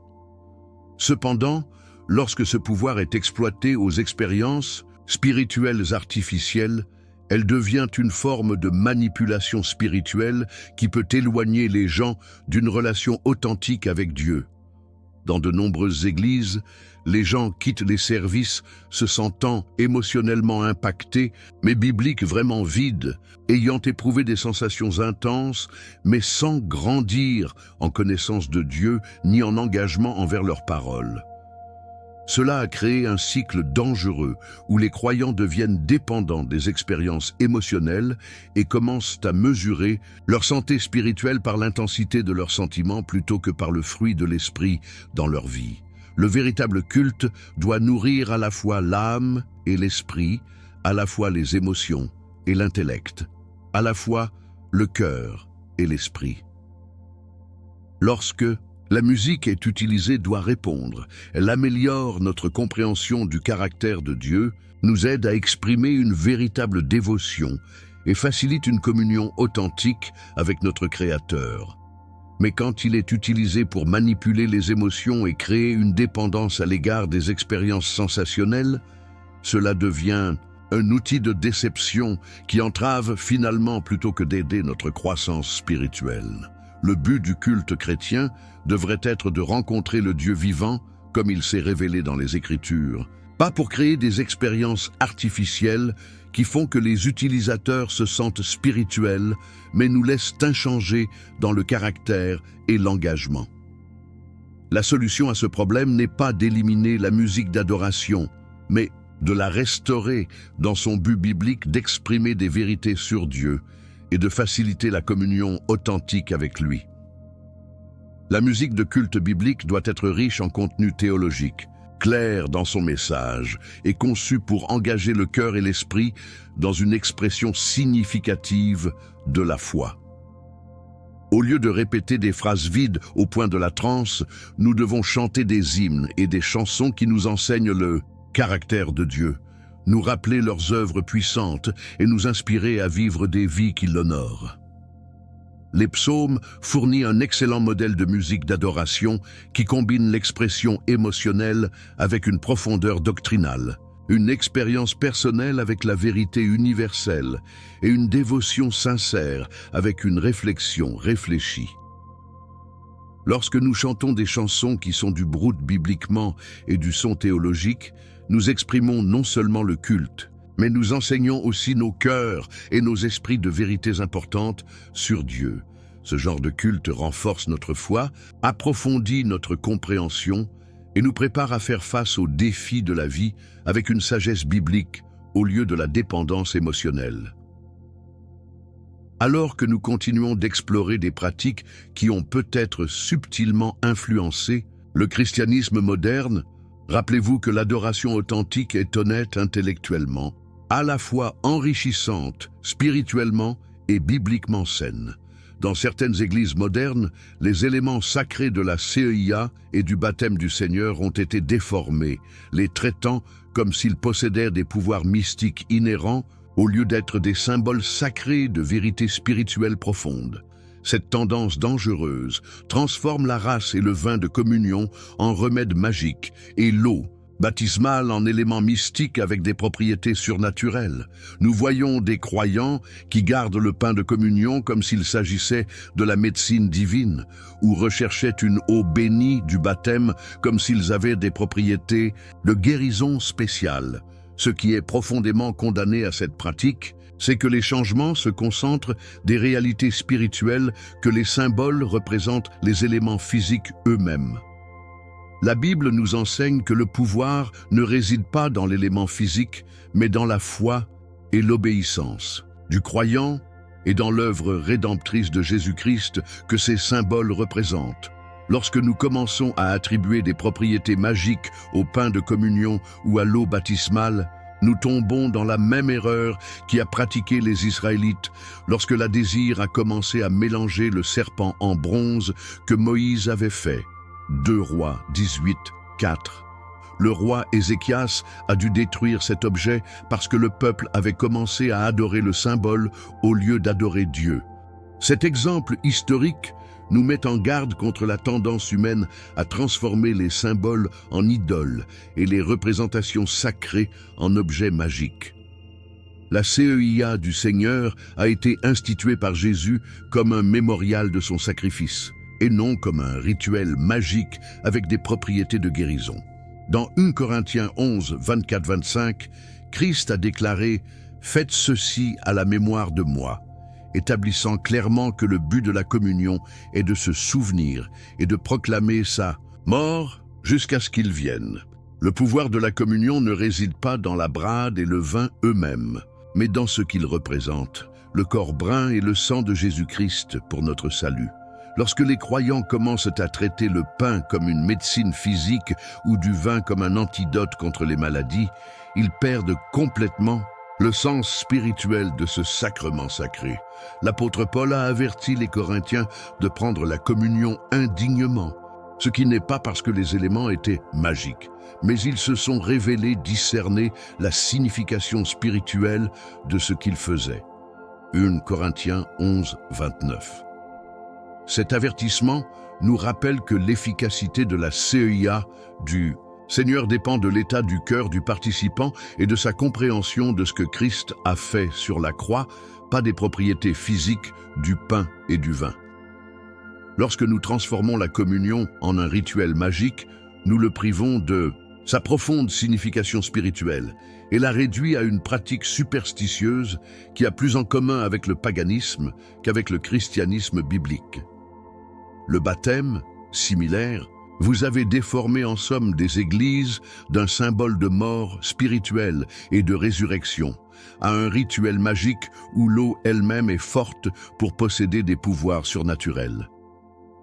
Cependant, lorsque ce pouvoir est exploité aux expériences spirituelles artificielles, elle devient une forme de manipulation spirituelle qui peut éloigner les gens d'une relation authentique avec Dieu. Dans de nombreuses églises, les gens quittent les services se sentant émotionnellement impactés, mais bibliques vraiment vides, ayant éprouvé des sensations intenses, mais sans grandir en connaissance de Dieu ni en engagement envers leur parole. Cela a créé un cycle dangereux où les croyants deviennent dépendants des expériences émotionnelles et commencent à mesurer leur santé spirituelle par l'intensité de leurs sentiments plutôt que par le fruit de l'esprit dans leur vie. Le véritable culte doit nourrir à la fois l'âme et l'esprit, à la fois les émotions et l'intellect, à la fois le cœur et l'esprit. Lorsque la musique est utilisée doit répondre. Elle améliore notre compréhension du caractère de Dieu, nous aide à exprimer une véritable dévotion et facilite une communion authentique avec notre Créateur. Mais quand il est utilisé pour manipuler les émotions et créer une dépendance à l'égard des expériences sensationnelles, cela devient un outil de déception qui entrave finalement plutôt que d'aider notre croissance spirituelle. Le but du culte chrétien devrait être de rencontrer le Dieu vivant comme il s'est révélé dans les Écritures, pas pour créer des expériences artificielles qui font que les utilisateurs se sentent spirituels, mais nous laissent inchangés dans le caractère et l'engagement. La solution à ce problème n'est pas d'éliminer la musique d'adoration, mais de la restaurer dans son but biblique d'exprimer des vérités sur Dieu et de faciliter la communion authentique avec lui. La musique de culte biblique doit être riche en contenu théologique, clair dans son message et conçu pour engager le cœur et l'esprit dans une expression significative de la foi. Au lieu de répéter des phrases vides au point de la transe, nous devons chanter des hymnes et des chansons qui nous enseignent le caractère de Dieu, nous rappeler leurs œuvres puissantes et nous inspirer à vivre des vies qui l'honorent. Les psaumes fournissent un excellent modèle de musique d'adoration qui combine l'expression émotionnelle avec une profondeur doctrinale, une expérience personnelle avec la vérité universelle et une dévotion sincère avec une réflexion réfléchie. Lorsque nous chantons des chansons qui sont du brut bibliquement et du son théologique, nous exprimons non seulement le culte, mais nous enseignons aussi nos cœurs et nos esprits de vérités importantes sur Dieu. Ce genre de culte renforce notre foi, approfondit notre compréhension et nous prépare à faire face aux défis de la vie avec une sagesse biblique au lieu de la dépendance émotionnelle. Alors que nous continuons d'explorer des pratiques qui ont peut-être subtilement influencé le christianisme moderne, rappelez-vous que l'adoration authentique est honnête intellectuellement, à la fois enrichissante, spirituellement et bibliquement saine. Dans certaines églises modernes, les éléments sacrés de la CIA et du baptême du Seigneur ont été déformés, les traitant comme s'ils possédaient des pouvoirs mystiques inhérents au lieu d'être des symboles sacrés de vérité spirituelle profonde. Cette tendance dangereuse transforme la race et le vin de communion en remède magique et l'eau baptismale en élément mystique avec des propriétés surnaturelles. Nous voyons des croyants qui gardent le pain de communion comme s'il s'agissait de la médecine divine ou recherchaient une eau bénie du baptême comme s'ils avaient des propriétés de guérison spéciale. Ce qui est profondément condamné à cette pratique, c'est que les changements se concentrent des réalités spirituelles que les symboles représentent les éléments physiques eux-mêmes. La Bible nous enseigne que le pouvoir ne réside pas dans l'élément physique, mais dans la foi et l'obéissance du croyant et dans l'œuvre rédemptrice de Jésus-Christ que ces symboles représentent. Lorsque nous commençons à attribuer des propriétés magiques au pain de communion ou à l'eau baptismale, nous tombons dans la même erreur qui a pratiqué les Israélites lorsque la désir a commencé à mélanger le serpent en bronze que Moïse avait fait. 2 Rois 18, 4. Le roi Ézéchias a dû détruire cet objet parce que le peuple avait commencé à adorer le symbole au lieu d'adorer Dieu. Cet exemple historique nous met en garde contre la tendance humaine à transformer les symboles en idoles et les représentations sacrées en objets magiques. La CIA du Seigneur a été instituée par Jésus comme un mémorial de son sacrifice, et non comme un rituel magique avec des propriétés de guérison. Dans 1 Corinthiens 11, 24-25, Christ a déclaré « Faites ceci à la mémoire de moi », établissant clairement que le but de la communion est de se souvenir et de proclamer sa mort jusqu'à ce qu'il vienne. Le pouvoir de la communion ne réside pas dans la brade et le vin eux-mêmes, mais dans ce qu'ils représentent, le corps brun et le sang de Jésus-Christ pour notre salut. Lorsque les croyants commencent à traiter le pain comme une médecine physique ou du vin comme un antidote contre les maladies, ils perdent complètement le sens spirituel de ce sacrement sacré. L'apôtre Paul a averti les Corinthiens de prendre la communion indignement, ce qui n'est pas parce que les éléments étaient magiques, mais ils se sont révélés discerner la signification spirituelle de ce qu'ils faisaient. 1 Corinthiens 11, 29. Cet avertissement nous rappelle que l'efficacité de la CEIA du Seigneur dépend de l'état du cœur du participant et de sa compréhension de ce que Christ a fait sur la croix, pas des propriétés physiques du pain et du vin. Lorsque nous transformons la communion en un rituel magique, nous le privons de sa profonde signification spirituelle et la réduit à une pratique superstitieuse qui a plus en commun avec le paganisme qu'avec le christianisme biblique. Le baptême, similaire, vous avez déformé en somme des églises d'un symbole de mort spirituelle et de résurrection à un rituel magique où l'eau elle-même est forte pour posséder des pouvoirs surnaturels.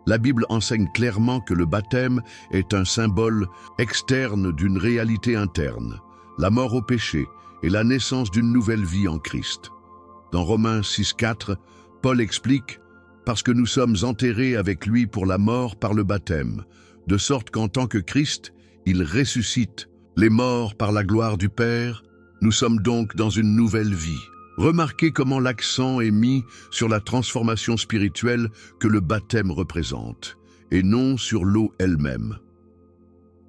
La Bible enseigne clairement que le baptême est un symbole externe d'une réalité interne, la mort au péché et la naissance d'une nouvelle vie en Christ. Dans Romains 6,4, Paul explique « Parce que nous sommes enterrés avec lui pour la mort par le baptême, de sorte qu'en tant que Christ, il ressuscite les morts par la gloire du Père, nous sommes donc dans une nouvelle vie. » Remarquez comment l'accent est mis sur la transformation spirituelle que le baptême représente, et non sur l'eau elle-même.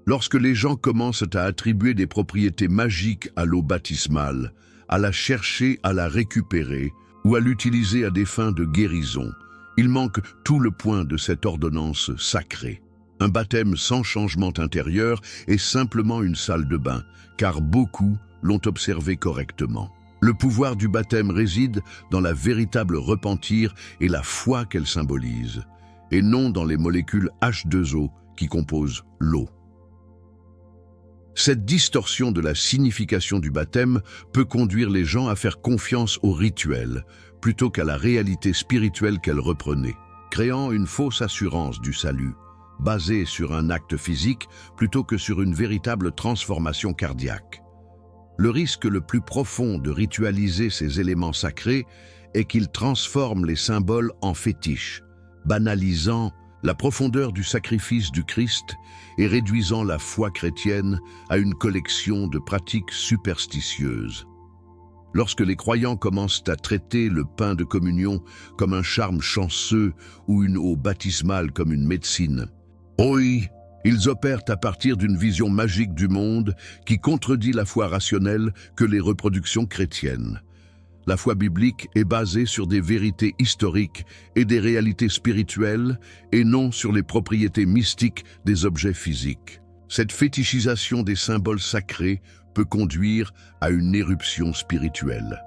Lorsque les gens commencent à attribuer des propriétés magiques à l'eau baptismale, à la chercher, à la récupérer, ou à l'utiliser à des fins de guérison, il manque tout le point de cette ordonnance sacrée. Un baptême sans changement intérieur est simplement une salle de bain, car beaucoup l'ont observé correctement. Le pouvoir du baptême réside dans la véritable repentir et la foi qu'elle symbolise, et non dans les molécules H2O qui composent l'eau. Cette distorsion de la signification du baptême peut conduire les gens à faire confiance au rituel plutôt qu'à la réalité spirituelle qu'elle reprenait, créant une fausse assurance du salut, basée sur un acte physique plutôt que sur une véritable transformation cardiaque. Le risque le plus profond de ritualiser ces éléments sacrés est qu'ils transforment les symboles en fétiches, banalisant la profondeur du sacrifice du Christ et réduisant la foi chrétienne à une collection de pratiques superstitieuses. Lorsque les croyants commencent à traiter le pain de communion comme un charme chanceux ou une eau baptismale comme une médecine, oui, ils opèrent à partir d'une vision magique du monde qui contredit la foi rationnelle que les reproductions chrétiennes. La foi biblique est basée sur des vérités historiques et des réalités spirituelles et non sur les propriétés mystiques des objets physiques. Cette fétichisation des symboles sacrés peut conduire à une éruption spirituelle.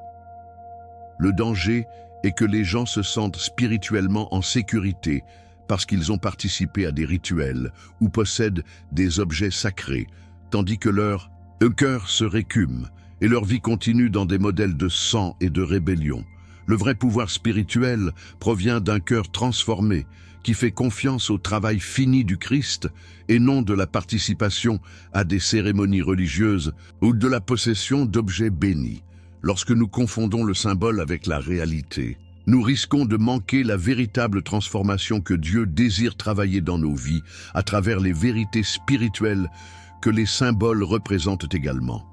Le danger est que les gens se sentent spirituellement en sécurité parce qu'ils ont participé à des rituels ou possèdent des objets sacrés, tandis que leur cœur se récume et leur vie continue dans des modèles de sang et de rébellion. Le vrai pouvoir spirituel provient d'un cœur transformé, qui fait confiance au travail fini du Christ et non de la participation à des cérémonies religieuses ou de la possession d'objets bénis. Lorsque nous confondons le symbole avec la réalité, nous risquons de manquer la véritable transformation que Dieu désire travailler dans nos vies à travers les vérités spirituelles que les symboles représentent également.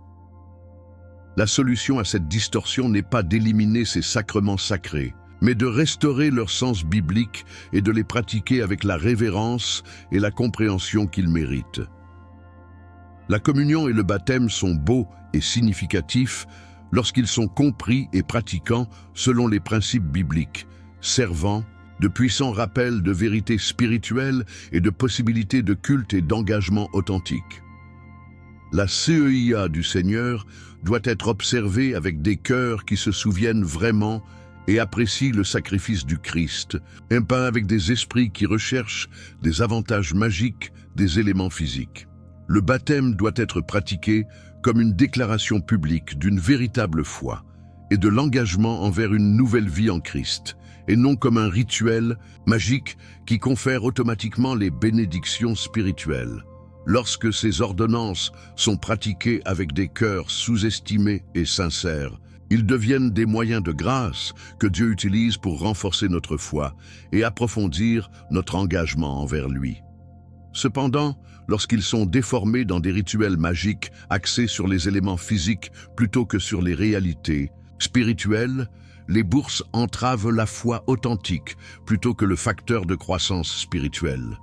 La solution à cette distorsion n'est pas d'éliminer ces sacrements sacrés, mais de restaurer leur sens biblique et de les pratiquer avec la révérence et la compréhension qu'ils méritent. La communion et le baptême sont beaux et significatifs lorsqu'ils sont compris et pratiquants selon les principes bibliques, servant de puissants rappels de vérités spirituelles et de possibilités de culte et d'engagement authentique. La CEIA du Seigneur doit être observée avec des cœurs qui se souviennent vraiment et apprécient le sacrifice du Christ, et pas avec des esprits qui recherchent des avantages magiques des éléments physiques. Le baptême doit être pratiqué comme une déclaration publique d'une véritable foi et de l'engagement envers une nouvelle vie en Christ, et non comme un rituel magique qui confère automatiquement les bénédictions spirituelles. Lorsque ces ordonnances sont pratiquées avec des cœurs sous-estimés et sincères, ils deviennent des moyens de grâce que Dieu utilise pour renforcer notre foi et approfondir notre engagement envers lui. Cependant, lorsqu'ils sont déformés dans des rituels magiques axés sur les éléments physiques plutôt que sur les réalités spirituelles, les bourses entravent la foi authentique plutôt que le facteur de croissance spirituelle.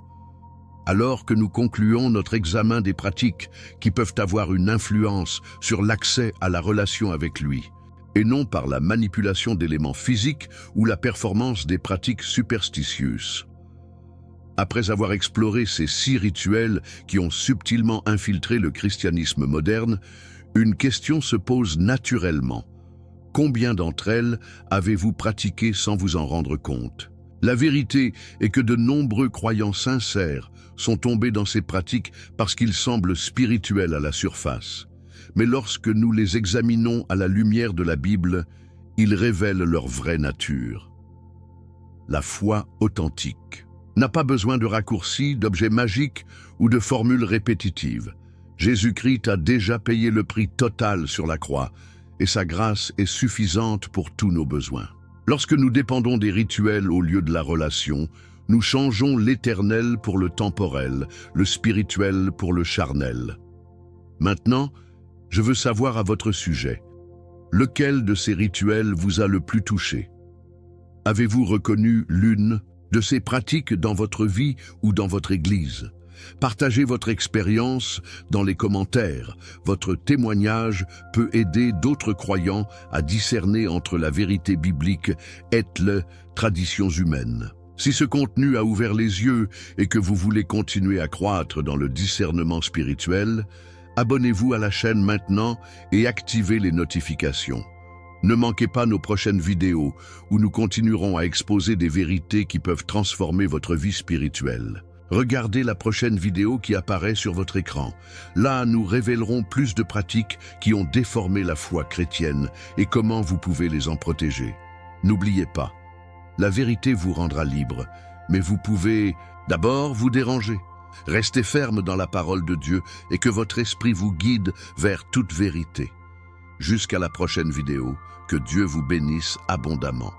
Alors que nous concluons notre examen des pratiques qui peuvent avoir une influence sur l'accès à la relation avec lui, et non par la manipulation d'éléments physiques ou la performance des pratiques superstitieuses. Après avoir exploré ces 6 rituels qui ont subtilement infiltré le christianisme moderne, une question se pose naturellement. Combien d'entre elles avez-vous pratiquées sans vous en rendre compte? La vérité est que de nombreux croyants sincères sont tombés dans ces pratiques parce qu'ils semblent spirituels à la surface. Mais lorsque nous les examinons à la lumière de la Bible, ils révèlent leur vraie nature. La foi authentique n'a pas besoin de raccourcis, d'objets magiques ou de formules répétitives. Jésus-Christ a déjà payé le prix total sur la croix et sa grâce est suffisante pour tous nos besoins. Lorsque nous dépendons des rituels au lieu de la relation, nous changeons l'éternel pour le temporel, le spirituel pour le charnel. Maintenant, je veux savoir à votre sujet, lequel de ces rituels vous a le plus touché? Avez-vous reconnu l'une de ces pratiques dans votre vie ou dans votre église? Partagez votre expérience dans les commentaires. Votre témoignage peut aider d'autres croyants à discerner entre la vérité biblique et les traditions humaines. Si ce contenu a ouvert les yeux et que vous voulez continuer à croître dans le discernement spirituel, abonnez-vous à la chaîne maintenant et activez les notifications. Ne manquez pas nos prochaines vidéos où nous continuerons à exposer des vérités qui peuvent transformer votre vie spirituelle. Regardez la prochaine vidéo qui apparaît sur votre écran. Là, nous révélerons plus de pratiques qui ont déformé la foi chrétienne et comment vous pouvez les en protéger. N'oubliez pas, la vérité vous rendra libre, mais vous pouvez d'abord vous déranger. Restez ferme dans la parole de Dieu et que votre esprit vous guide vers toute vérité. Jusqu'à la prochaine vidéo, que Dieu vous bénisse abondamment.